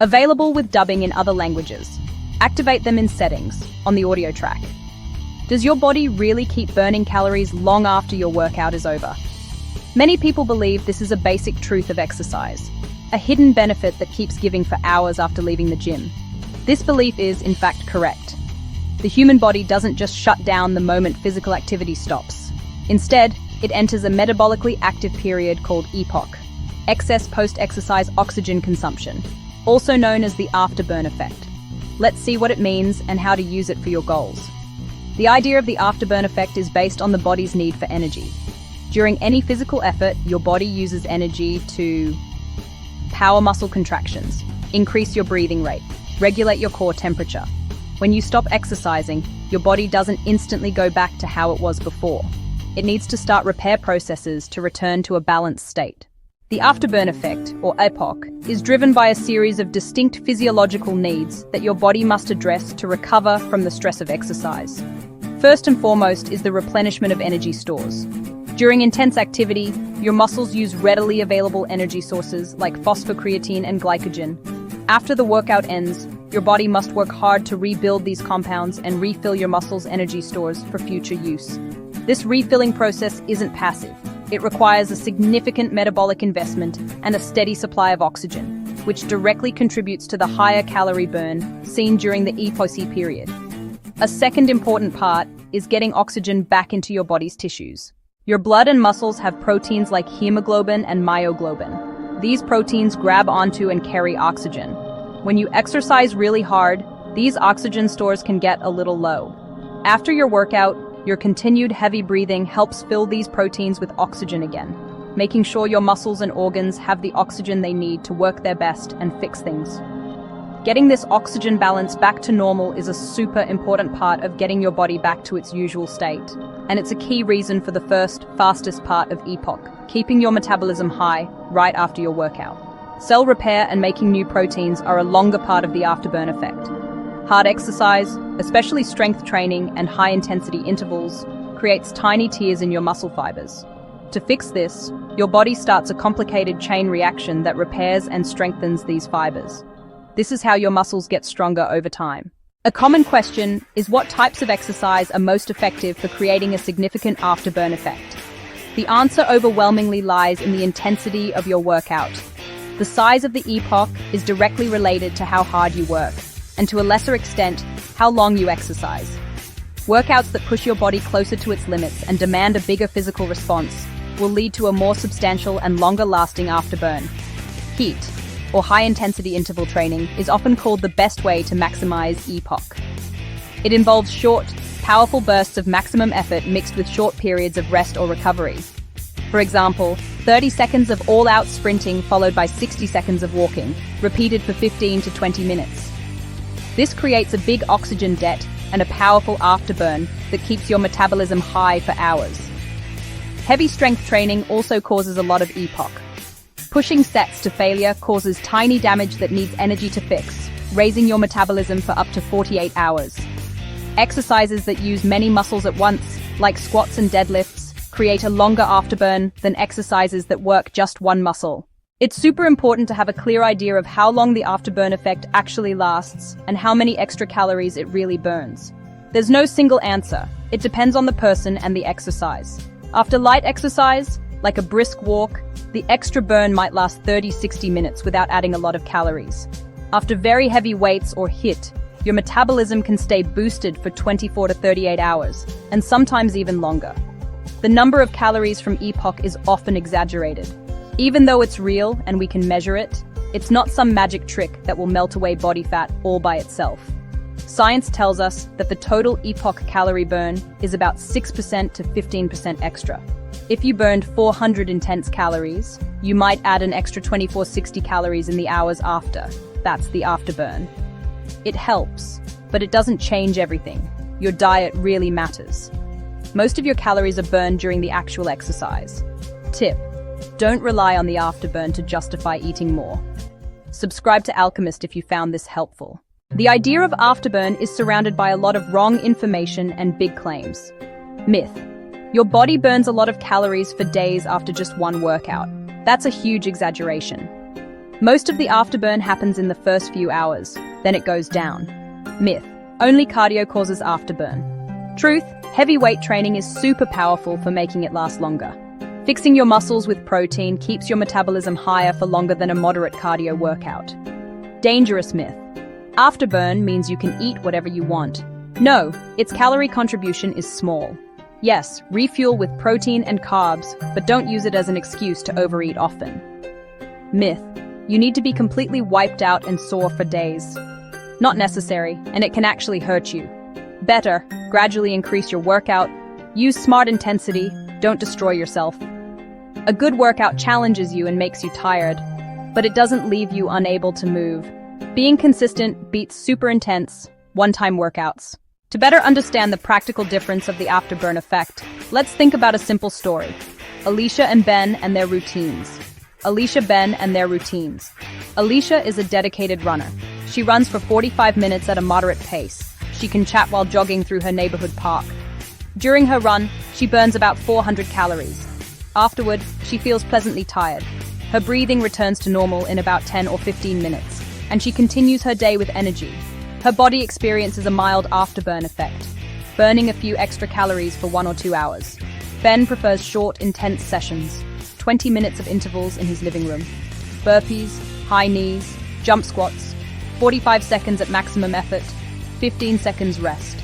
Available with dubbing in other languages. Activate them in settings on the audio track. Does your body really keep burning calories long after your workout is over? Many people believe this is a basic truth of exercise, a hidden benefit that keeps giving for hours after leaving the gym. This belief is, in fact, correct. The human body doesn't just shut down the moment physical activity stops. Instead, it enters a metabolically active period called EPOC, excess post-exercise oxygen consumption, also known as the afterburn effect. Let's see what it means and how to use it for your goals. The idea of the afterburn effect is based on the body's need for energy. During any physical effort, your body uses energy to power muscle contractions, increase your breathing rate, regulate your core temperature. When you stop exercising, your body doesn't instantly go back to how it was before. It needs to start repair processes to return to a balanced state. The afterburn effect, or EPOC, is driven by a series of distinct physiological needs that your body must address to recover from the stress of exercise. First and foremost is the replenishment of energy stores. During intense activity, your muscles use readily available energy sources like phosphocreatine and glycogen. After the workout ends, your body must work hard to rebuild these compounds and refill your muscles' energy stores for future use. This refilling process isn't passive. It requires a significant metabolic investment and a steady supply of oxygen, which directly contributes to the higher calorie burn seen during the EPOC period. A second important part is getting oxygen back into your body's tissues. Your blood and muscles have proteins like hemoglobin and myoglobin. These proteins grab onto and carry oxygen. When you exercise really hard, these oxygen stores can get a little low. After your workout, your continued heavy breathing helps fill these proteins with oxygen again, making sure your muscles and organs have the oxygen they need to work their best and fix things. Getting this oxygen balance back to normal is a super important part of getting your body back to its usual state, and it's a key reason for the fastest part of EPOC, keeping your metabolism high right after your workout. Cell repair and making new proteins are a longer part of the afterburn effect. Hard exercise, especially strength training and high-intensity intervals, creates tiny tears in your muscle fibers. To fix this, your body starts a complicated chain reaction that repairs and strengthens these fibers. This is how your muscles get stronger over time. A common question is what types of exercise are most effective for creating a significant afterburn effect? The answer overwhelmingly lies in the intensity of your workout. The size of the EPOC is directly related to how hard you work, and to a lesser extent, how long you exercise. Workouts that push your body closer to its limits and demand a bigger physical response will lead to a more substantial and longer-lasting afterburn. HEAT, or high-intensity interval training, is often called the best way to maximize EPOC. It involves short, powerful bursts of maximum effort mixed with short periods of rest or recovery. For example, 30 seconds of all-out sprinting followed by 60 seconds of walking, repeated for 15 to 20 minutes. This creates a big oxygen debt and a powerful afterburn that keeps your metabolism high for hours. Heavy strength training also causes a lot of EPOC. Pushing sets to failure causes tiny damage that needs energy to fix, raising your metabolism for up to 48 hours. Exercises that use many muscles at once, like squats and deadlifts, create a longer afterburn than exercises that work just one muscle. It's super important to have a clear idea of how long the afterburn effect actually lasts and how many extra calories it really burns. There's no single answer. It depends on the person and the exercise. After light exercise, like a brisk walk, the extra burn might last 30-60 minutes without adding a lot of calories. After very heavy weights or HIIT, your metabolism can stay boosted for 24 to 38 hours, and sometimes even longer. The number of calories from EPOC is often exaggerated. Even though it's real and we can measure it, it's not some magic trick that will melt away body fat all by itself. Science tells us that the total EPOC calorie burn is about 6% to 15% extra. If you burned 400 intense calories, you might add an extra 2460 calories in the hours after. That's the afterburn. It helps, but it doesn't change everything. Your diet really matters. Most of your calories are burned during the actual exercise. Tip: don't rely on the afterburn to justify eating more. Subscribe to Alchemist if you found this helpful. The idea of afterburn is surrounded by a lot of wrong information and big claims. Myth: your body burns a lot of calories for days after just one workout. That's a huge exaggeration. Most of the afterburn happens in the first few hours, then it goes down. Myth: only cardio causes afterburn. Truth: heavy weight training is super powerful for making it last longer. Fixing your muscles with protein keeps your metabolism higher for longer than a moderate cardio workout. Dangerous myth: afterburn means you can eat whatever you want. No, its calorie contribution is small. Yes, refuel with protein and carbs, but don't use it as an excuse to overeat often. Myth: you need to be completely wiped out and sore for days. Not necessary, and it can actually hurt you. Better, gradually increase your workout, use smart intensity, don't destroy yourself. A good workout challenges you and makes you tired, but it doesn't leave you unable to move. Being consistent beats super intense, one-time workouts. To better understand the practical difference of the afterburn effect, let's think about a simple story. Alicia and Ben and their routines. Alicia is a dedicated runner. She runs for 45 minutes at a moderate pace. She can chat while jogging through her neighborhood park. During her run, she burns about 400 calories. Afterward, she feels pleasantly tired. Her breathing returns to normal in about 10 or 15 minutes, and she continues her day with energy. Her body experiences a mild afterburn effect, burning a few extra calories for 1 or 2 hours. Ben prefers short, intense sessions, 20 minutes of intervals in his living room. Burpees, high knees, jump squats, 45 seconds at maximum effort, 15 seconds rest.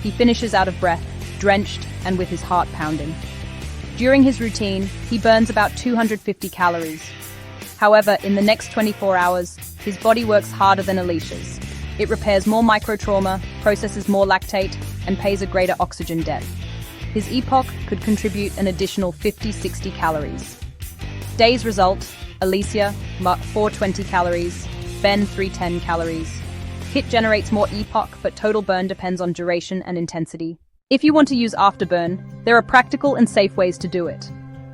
He finishes out of breath, drenched, and with his heart pounding. During his routine, he burns about 250 calories. However, in the next 24 hours, his body works harder than Alicia's. It repairs more microtrauma, processes more lactate, and pays a greater oxygen debt. His EPOC could contribute an additional 50-60 calories. Day's result: Alicia, 420 calories, Ben 310 calories. HIIT generates more EPOC, but total burn depends on duration and intensity. If you want to use afterburn, there are practical and safe ways to do it.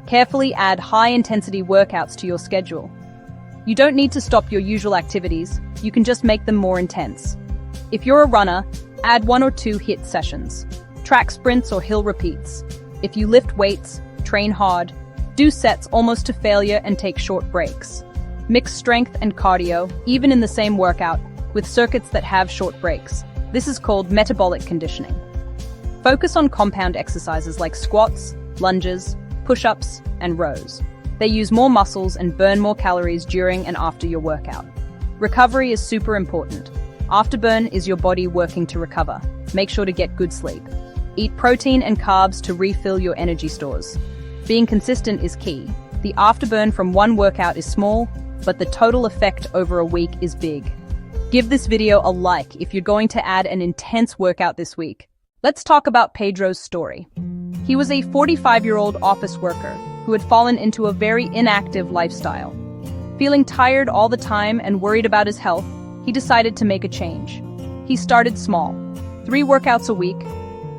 Carefully add high-intensity workouts to your schedule. You don't need to stop your usual activities, you can just make them more intense. If you're a runner, add 1 or 2 HIIT sessions. Track sprints or hill repeats. If you lift weights, train hard. Do sets almost to failure and take short breaks. Mix strength and cardio, even in the same workout, with circuits that have short breaks. This is called metabolic conditioning. Focus on compound exercises like squats, lunges, push-ups, and rows. They use more muscles and burn more calories during and after your workout. Recovery is super important. Afterburn is your body working to recover. Make sure to get good sleep. Eat protein and carbs to refill your energy stores. Being consistent is key. The afterburn from one workout is small, but the total effect over a week is big. Give this video a like if you're going to add an intense workout this week. Let's talk about Pedro's story. He was a 45-year-old office worker who had fallen into a very inactive lifestyle. Feeling tired all the time and worried about his health, he decided to make a change. He started small. 3 workouts a week,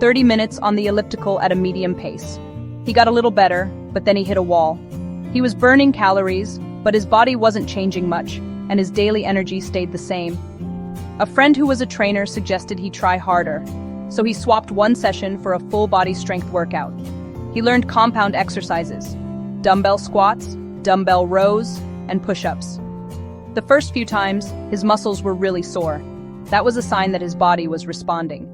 30 minutes on the elliptical at a medium pace. He got a little better, but then he hit a wall. He was burning calories, but his body wasn't changing much, and his daily energy stayed the same. A friend who was a trainer suggested he try harder, so he swapped one session for a full-body strength workout. He learned compound exercises: dumbbell squats, dumbbell rows, and push-ups. The first few times, his muscles were really sore. That was a sign that his body was responding.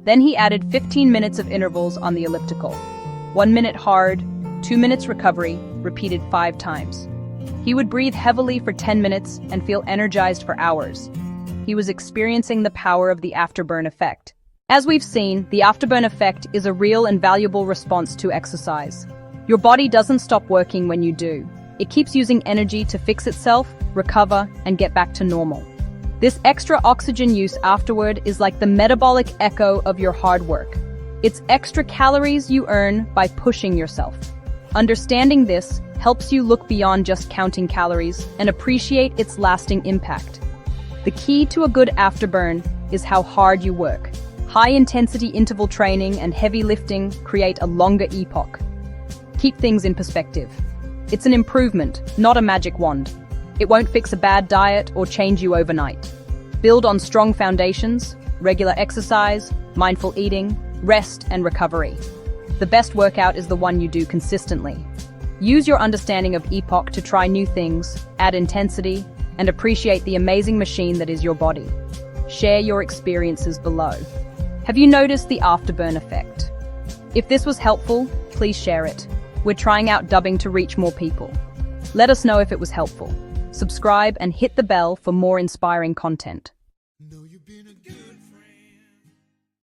Then he added 15 minutes of intervals on the elliptical. 1 minute hard, 2 minutes recovery, repeated 5 times. He would breathe heavily for 10 minutes and feel energized for hours. He was experiencing the power of the afterburn effect. As we've seen, the afterburn effect is a real and valuable response to exercise. Your body doesn't stop working when you do. It keeps using energy to fix itself, recover, and get back to normal. This extra oxygen use afterward is like the metabolic echo of your hard work. It's extra calories you earn by pushing yourself. Understanding this helps you look beyond just counting calories and appreciate its lasting impact. The key to a good afterburn is how hard you work. High-intensity interval training and heavy lifting create a longer EPOC. Keep things in perspective. It's an improvement, not a magic wand. It won't fix a bad diet or change you overnight. Build on strong foundations, regular exercise, mindful eating, rest, and recovery. The best workout is the one you do consistently. Use your understanding of EPOC to try new things, add intensity, and appreciate the amazing machine that is your body. Share your experiences below. Have you noticed the afterburn effect? If this was helpful, please share it. We're trying out dubbing to reach more people. Let us know if it was helpful. Subscribe and hit the bell for more inspiring content. Know you've been a good